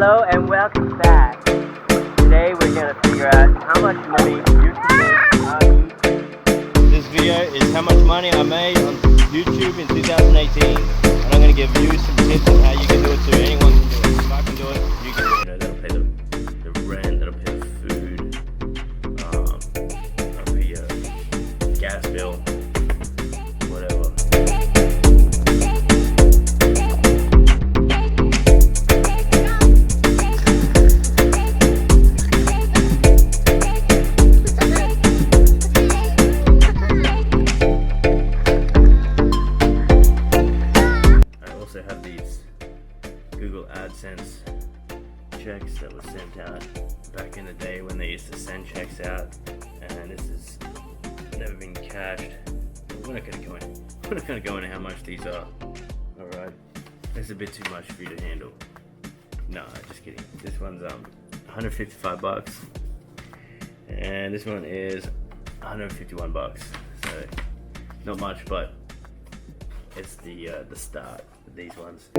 Hello and welcome back. Today we're going to figure out how much money you can make on YouTube. This video is how much money I made on YouTube in 2018, and I'm going to give you some tips on how you can do it too. Anyone can do it. If I can do it, you can do it. That'll pay the rent, that'll pay the food, that'll pay your gas bill, whatever. Have these Google AdSense checks that were sent out back in the day when they used to send checks out, and this has never been cashed. We're not going to go into how much these are. Alright, it's a bit too much for you to handle. No, just kidding. This one's $155, and this one is $151. So not much, but it's the start of these ones.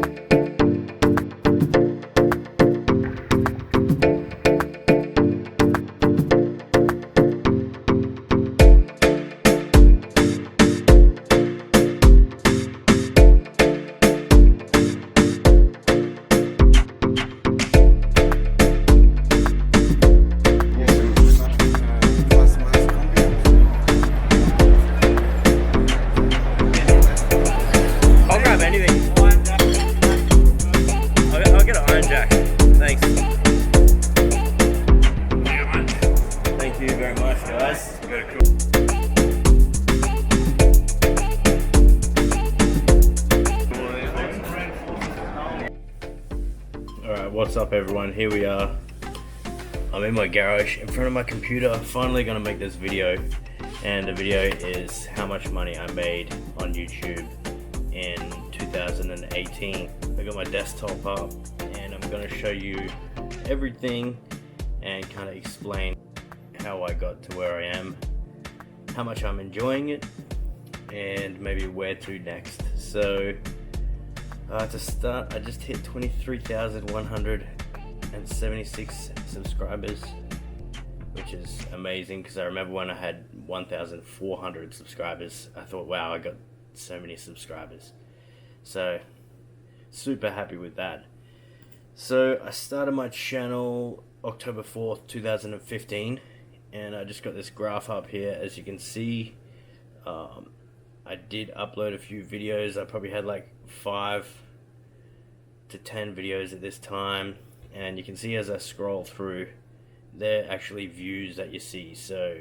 Thank you very much, guys. Alright, what's up everyone? Here we are. I'm in my garage in front of my computer, finally gonna make this video. And the video is how much money I made on YouTube in 2018. I got my desktop up and I'm gonna show you everything and kind of explain how I got to where I am, how much I'm enjoying it, and maybe where to next. So to start, I just hit 23,176 subscribers, which is amazing because I remember when I had 1,400 subscribers, I thought, wow, I got so many subscribers. So super happy with that. So I started my channel October 4th, 2015, and I just got this graph up here. As you can see, I did upload a few videos. I probably had like 5 to 10 videos at this time, and you can see as I scroll through, they're actually views that you see. So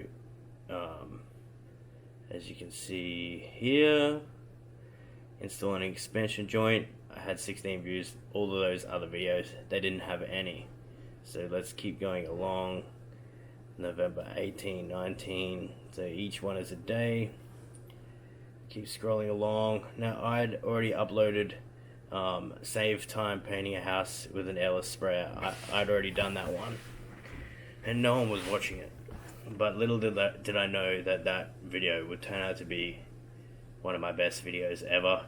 as you can see here, installing an expansion joint, I had 16 views. All of those other videos, they didn't have any. So let's keep going along. November 18, 19, so each one is a day. Keep scrolling along. Now I'd already uploaded save time painting a house with an airless sprayer. I'd already done that one, and no one was watching it. But little did I know that that video would turn out to be one of my best videos ever.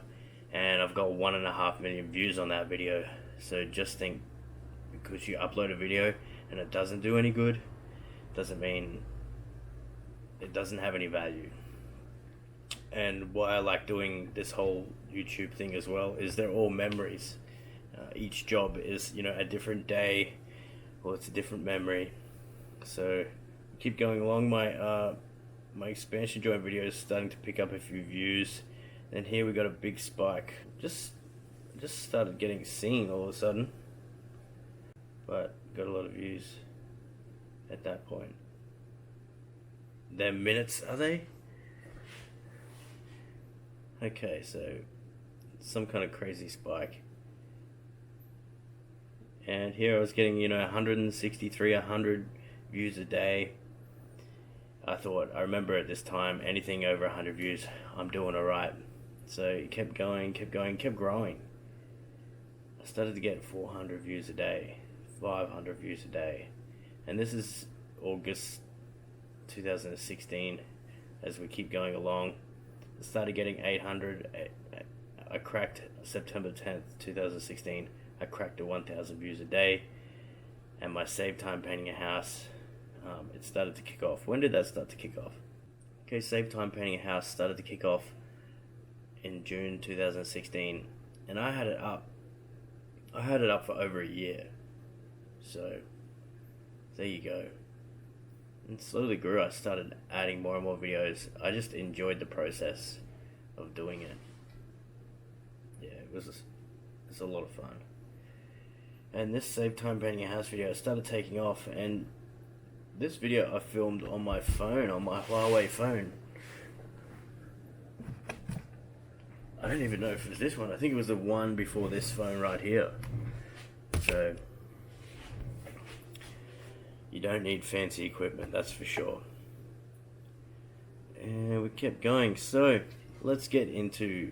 And I've got 1.5 million views on that video. So just think, because you upload a video and it doesn't do any good, doesn't mean it doesn't have any value. And why I like doing this whole YouTube thing as well is they're all memories. Each job is, a different day, or it's a different memory. So keep going along. My expansion joint video is starting to pick up a few views. And here we got a big spike. Just started getting seen all of a sudden, but got a lot of views at that point. They're minutes, are they? Okay, so some kind of crazy spike. And here I was getting 163, 100 views a day. I remember at this time, anything over 100 views, I'm doing alright. So it kept going, kept growing. I started to get 400 views a day, 500 views a day. And this is August 2016. As we keep going along, I started getting 800. I cracked September 10th, 2016. I cracked to 1,000 views a day. and my save time painting a house, it started to kick off. When did that start to kick off? Okay, save time painting a house started to kick off in June 2016, and I had it up for over a year. So there you go. And slowly grew. I started adding more and more videos. I just enjoyed the process of doing it. Yeah, it was a lot of fun. And this save time painting a house video started taking off, and this video I filmed on my phone, on my Huawei phone. I don't even know if it was this one. I think it was the one before this phone right here. So you don't need fancy equipment, that's for sure. And we kept going. So let's get into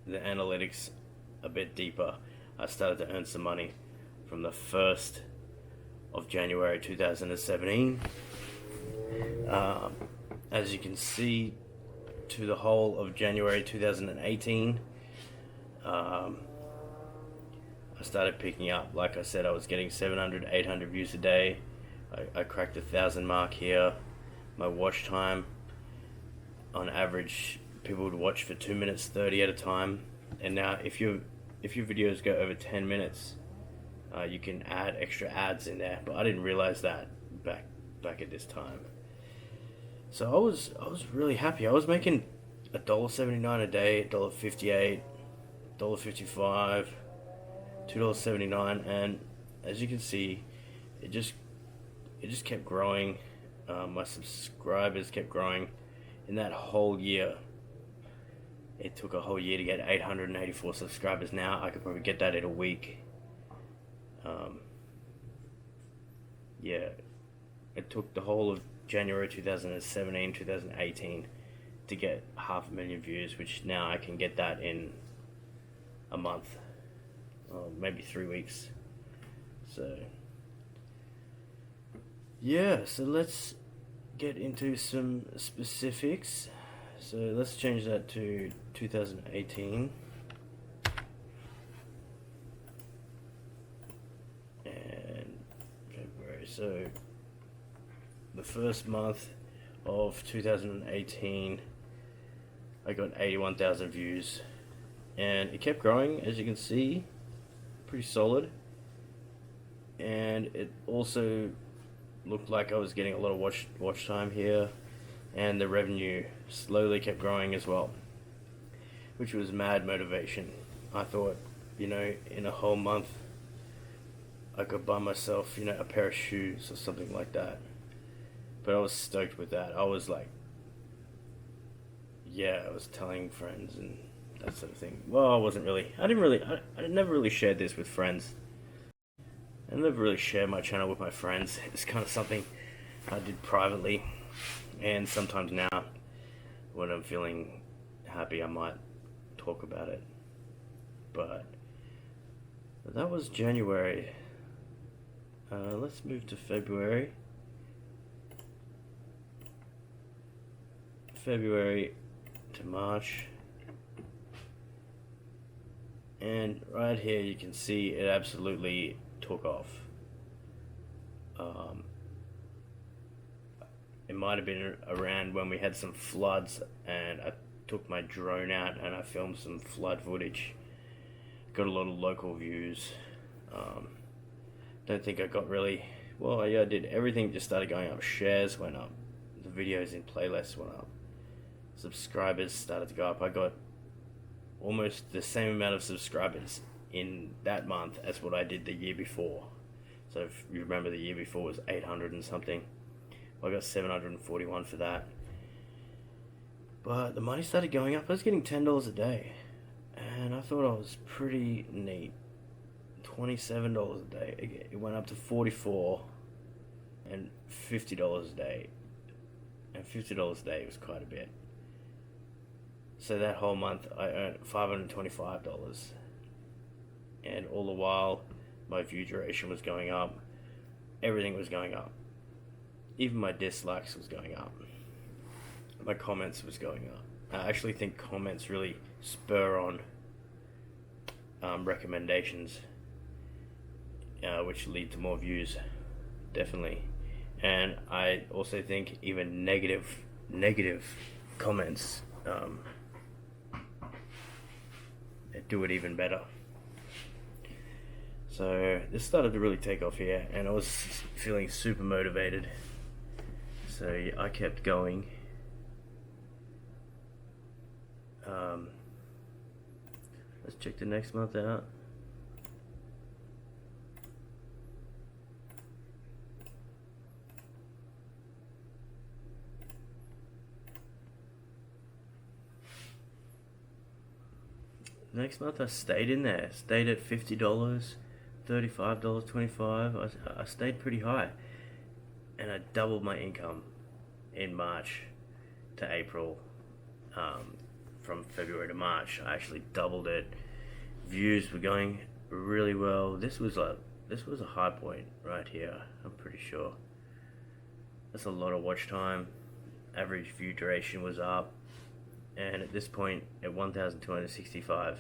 the analytics a bit deeper. I started to earn some money from the 1st of January 2017. As you can see, to the whole of January 2018, I started picking up. Like I said, I was getting 700, 800 views a day. I cracked 1,000 mark here. My watch time, on average, people would watch for 2 minutes 30 at a time. And now, if your videos go over 10 minutes, you can add extra ads in there. But I didn't realize that back at this time. So I was really happy. I was making $1.79 a day, $1.58, $1.55, $2.79, and as you can see, it just kept growing. My subscribers kept growing. In that whole year, it took a whole year to get 884 subscribers. Now I could probably get that in a week. Yeah, it took the whole of January 2017, 2018 to get 500,000 views, which now I can get that in a month, maybe 3 weeks. So yeah, so let's get into some specifics. So let's change that to 2018. And February. So the first month of 2018, I got 81,000 views, and it kept growing, as you can see, pretty solid. And it also looked like I was getting a lot of watch time here, and the revenue slowly kept growing as well, which was mad motivation. I thought, in a whole month I could buy myself, a pair of shoes or something like that. But I was stoked with that. I was like, yeah, I was telling friends and that sort of thing. Well, I never really shared this with friends. I never really shared my channel with my friends. It's kind of something I did privately, and sometimes now, when I'm feeling happy, I might talk about it. But that was January. Let's move to February. February to March, and right here you can see it absolutely took off. It might have been around when we had some floods, and I took my drone out and I filmed some flood footage. Got a lot of local views. Don't think I got really, well, yeah, I did. Everything just started going up. Shares went up, the videos in playlists went up, subscribers started to go up. I got almost the same amount of subscribers in that month as what I did the year before. So if you remember, the year before was 800 and something. I got 741 for that. But the money started going up. I was getting $10 a day, and I thought I was pretty neat. $27 a day. It went up to $44 and $50 a day. And $50 a day was quite a bit. So that whole month I earned $525. And all the while my view duration was going up. Everything was going up. Even my dislikes was going up. My comments was going up. I actually think comments really spur on recommendations. which lead to more views, definitely. And I also think even negative comments do it even better. So this started to really take off here, and I was feeling super motivated, so I kept going. Let's check the next month out. Next month I stayed in there, stayed at $50, $35, $25. I stayed pretty high, and I doubled my income in March to April. From February to March, I actually doubled it. Views were going really well. This was a high point right here. I'm pretty sure. That's a lot of watch time. Average view duration was up, and at this point, at 1,265,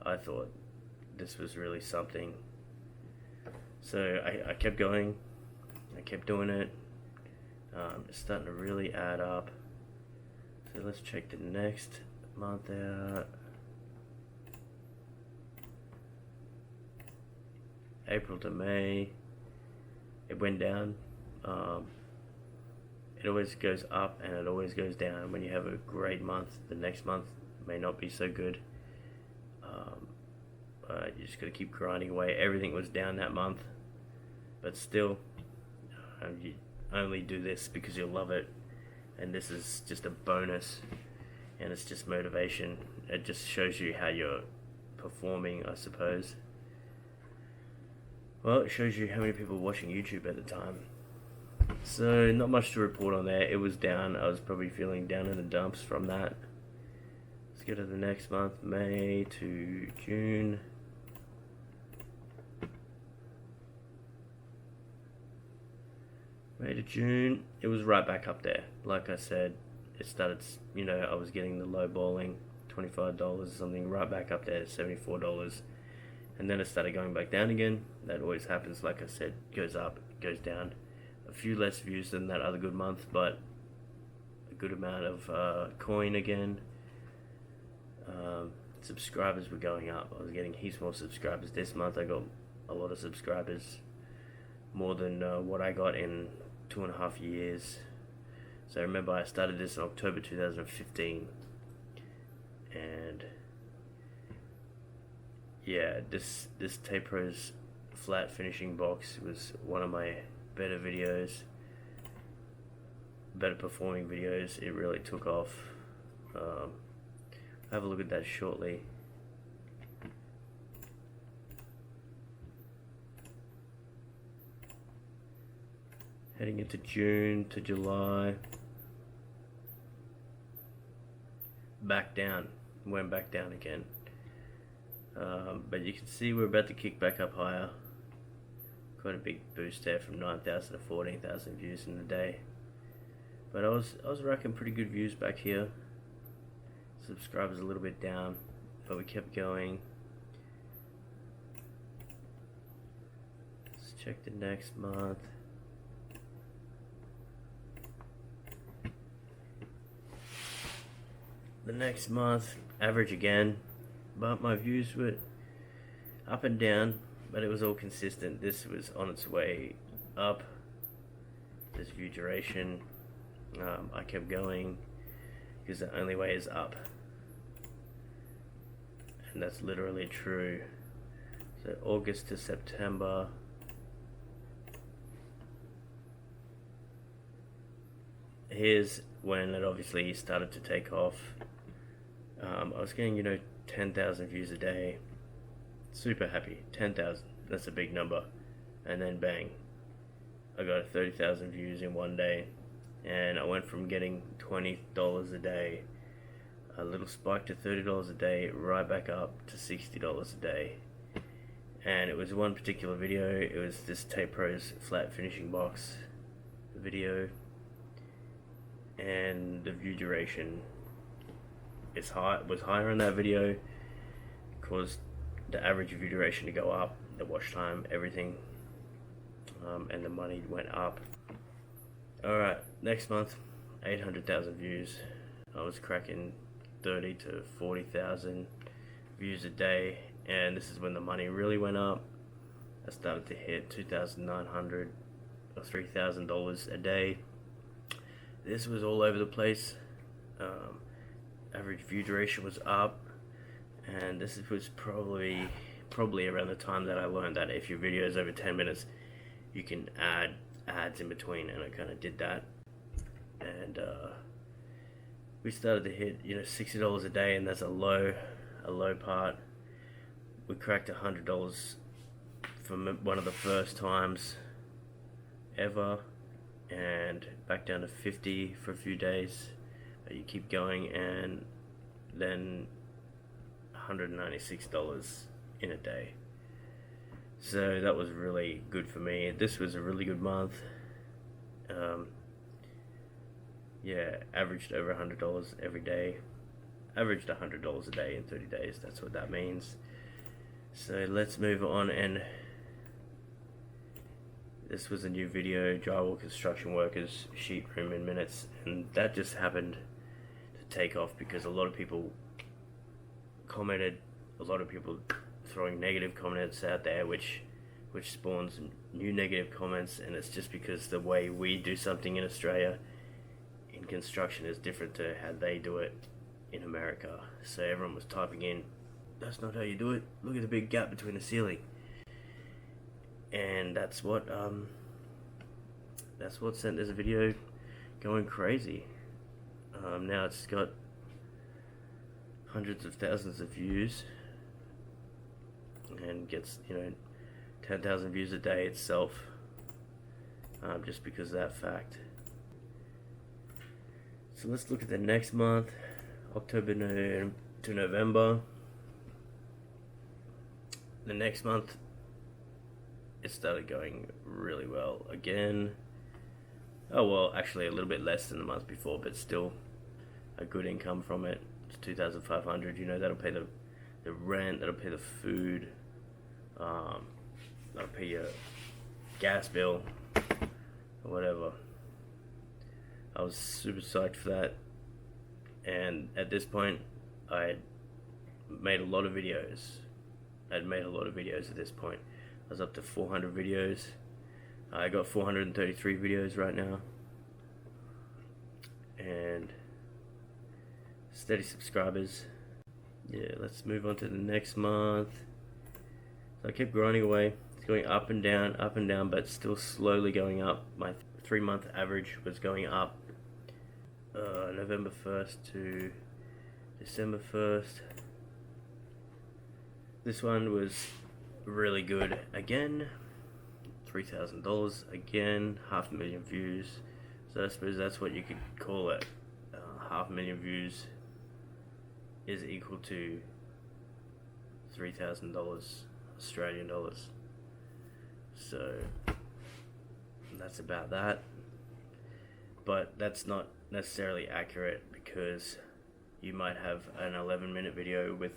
I thought this was really something. So I kept going. I kept doing it. It's starting to really add up. So let's check the next month out. April to May, it went down. It always goes up and it always goes down. When you have a great month, the next month may not be so good. You just got to keep grinding away. Everything was down that month, but still, you only do this because you love it, and this is just a bonus, and it's just motivation. It just shows you how you're performing, I suppose. Well, it shows you how many people were watching YouTube at the time. So not much to report on there. It was down. I was probably feeling down in the dumps from that. Let's go to the next month, May to June. May to June, it was right back up there. Like I said, it started, I was getting the low balling, $25 or something, right back up there, $74. And then it started going back down again. That always happens, like I said, goes up, goes down. A few less views than that other good month, but a good amount of coin again. Subscribers were going up. I was getting heaps more subscribers. This month I got a lot of subscribers, more than what I got in 2.5 years. So remember, I started this in October 2015, and yeah, this Tape Pro's flat finishing box was one of my better videos, better performing videos. It really took off. I'll have a look at that shortly. Heading into June to July, back down, went back down again. But you can see we're about to kick back up higher. Quite a big boost there from 9,000 to 14,000 views in a day. But I was racking pretty good views back here. Subscribers a little bit down, but we kept going. Let's check the next month. The next month, average again, but my views were up and down, but it was all consistent. This was on its way up, this view duration. I kept going because the only way is up, and that's literally true. So August to September, here's when it obviously started to take off. I was getting 10,000 views a day. Super happy. 10,000, that's a big number. And then bang, I got 30,000 views in one day, and I went from getting $20 a day, a little spike to $30 a day, right back up to $60 a day. And it was one particular video. It was this Tape Pro's flat finishing box video, and the view duration was higher in that video. Caused the average view duration to go up, the watch time, everything, and the money went up. Alright, next month, 800,000 views. I was cracking 30 to 40,000 views a day, and this is when the money really went up. I started to hit $2,900 or $3,000 a day. This was all over the place. Average view duration was up, and this was probably around the time that I learned that if your video is over 10 minutes, you can add ads in between, and I kind of did that. And we started to hit, $60 a day, and that's a low part. We cracked $100 from one of the first times ever, and back down to 50 for a few days. You keep going, and then $196 in a day. So that was really good for me. This was a really good month. Averaged over $100 every day. Averaged $100 a day in 30 days. That's what that means. So let's move on, and this was a new video, Drywall construction workers sheet room in minutes, and that just happened to take off because a lot of people commented, a lot of people throwing negative comments out there, which spawns new negative comments, and it's just because the way we do something in Australia in construction is different to how they do it in America. So everyone was typing in, "That's not how you do it. Look at the big gap between the ceiling." And that's what sent this video going crazy. Now it's got hundreds of thousands of views and gets 10,000 views a day itself, just because of that fact. So let's look at the next month, October to November. The next month, it started going really well again. Oh well, actually a little bit less than the month before, but still a good income from it. It's $2,500. That'll pay the rent, that'll pay the food, that'll pay your gas bill or whatever. I was super psyched for that, and at this point I had made a lot of videos. At this point. I was up to 400 videos. I got 433 videos right now, and steady subscribers. Yeah, let's move on to the next month. So I kept grinding away. It's going up and down, but still slowly going up. My 3-month average was going up. November 1st to December 1st. This one was really good again. $3,000 again. 500,000 views. So I suppose that's what you could call it. 500,000 views is equal to $3,000 Australian dollars. So that's about that. But that's not necessarily accurate, because you might have an 11-minute video with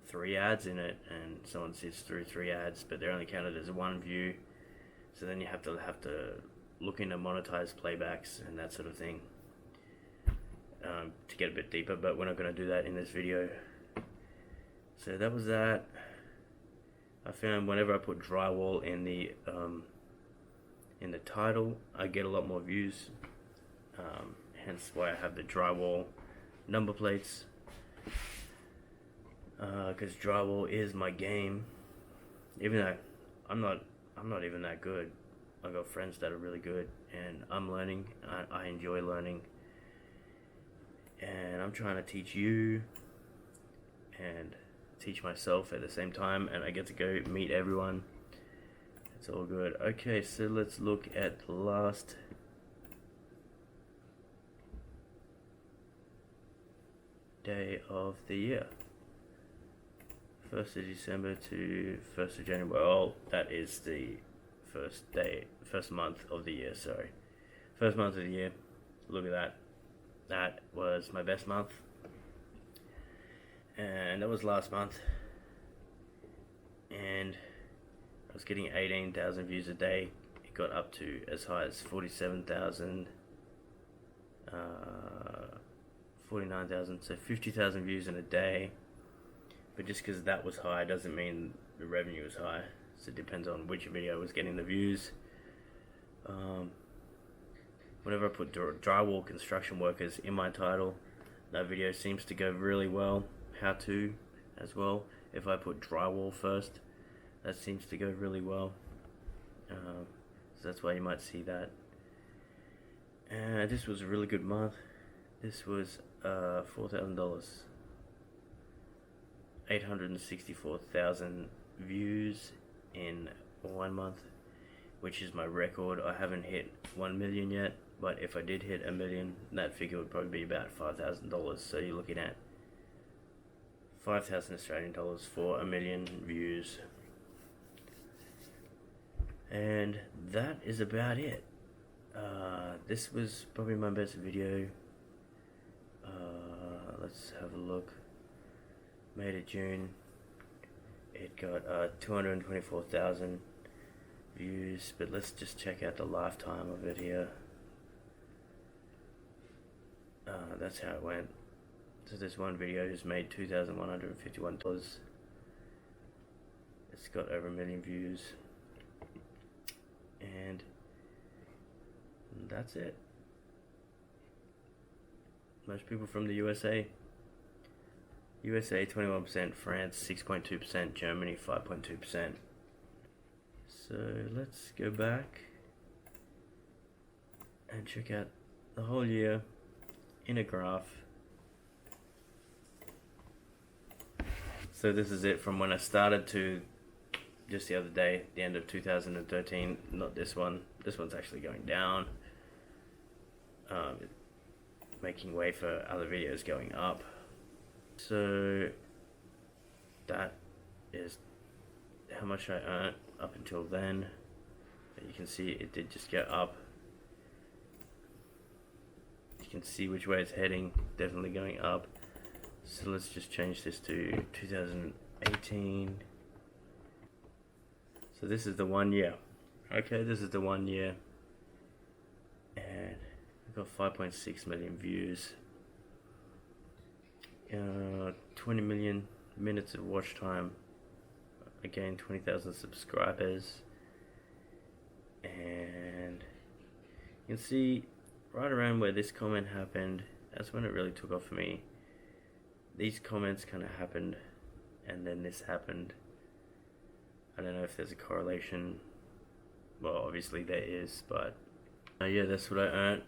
3 ads in it, and someone sits through 3 ads, but they're only counted as 1 view. So then you have to look into monetized playbacks and that sort of thing to get a bit deeper, but we're not going to do that in this video. So that was that. I found whenever I put drywall in the title, I get a lot more views. Hence why I have the drywall number plates. Because drywall is my game. Even though I'm not even that good. I got friends that are really good, and I'm learning. I enjoy learning, and I'm trying to teach you and teach myself at the same time, and I get to go meet everyone. It's all good. Okay, so let's look at the last day of the year. 1st of December to 1st of January. Well, that is the first month of the year, sorry. First month of the year. Look at that. That was my best month. And that was last month. was getting 18,000 views a day. It got up to as high as 47,000, 49,000, so 50,000 views in a day. But just because that was high doesn't mean the revenue was high. So it depends on which video was getting the views. Whenever I put drywall construction workers in my title, that video seems to go really well. How to as well. If I put drywall first, that seems to go really well. So that's why you might see that. This was a really good month. This was $4,000. 864,000 views in 1 month, which is my record. I haven't hit 1 million yet, but if I did hit 1 million, that figure would probably be about $5,000. So you're looking at 5,000 Australian dollars for 1 million views. And that is about it. This was probably my best video. Let's have a look. May to June, it got 224,000 views, but let's just check out the lifetime of it here. That's how it went. So this one video has made $2,151. It's got over 1 million views, and that's it. Most people from the USA. USA 21%, France 6.2%, Germany 5.2%. So let's go back and check out the whole year in a graph. So this is it from when I started to just the other day, the end of 2013. Not this one. This one's actually going down. Making way for other videos going up. So that is how much I earned up until then. You can see it did just go up. You can see which way it's heading, definitely going up. So let's just change this to 2018. So this is the 1 year. Okay, this is the 1 year. And we've got 5.6 million views. 20 million minutes of watch time. Again, 20,000 subscribers. And you can see right around where this comment happened, that's when it really took off for me. These comments kind of happened, and then this happened. I don't know if there's a correlation. Well, obviously there is, but yeah, that's what I earned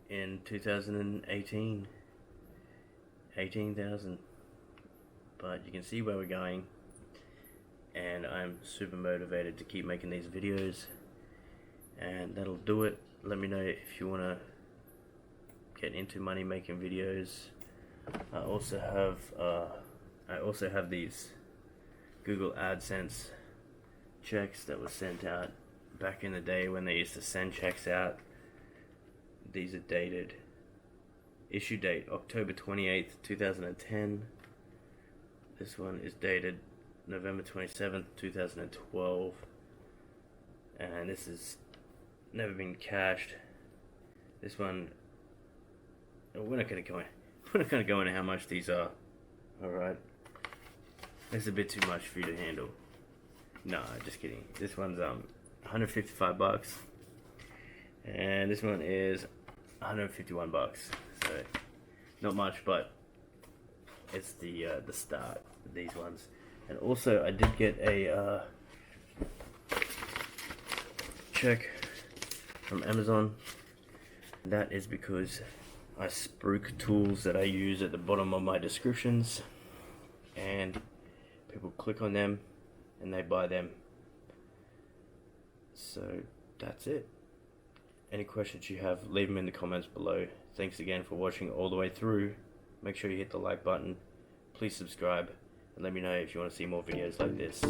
in 2018. 18,000. But you can see where we're going, and I'm super motivated to keep making these videos, and that'll do it. Let me know if you want to get into money making videos. I also have these Google AdSense checks that were sent out back in the day when they used to send checks out. These are dated. Issue date October 28th, 2010. This one is dated November 27th, 2012. And this has never been cashed. This one, we're not going to go into how much these are. Alright. It's a bit too much for you to handle. No, just kidding. This one's $155. And this one is $151. So not much, but it's the start of these ones. And also I did get a check from Amazon. That is because I spruik tools that I use at the bottom of my descriptions, and people click on them and they buy them. So that's it. Any questions you have, leave them in the comments below. Thanks again for watching all the way through. Make sure you hit the like button. Please subscribe, and let me know if you want to see more videos like this.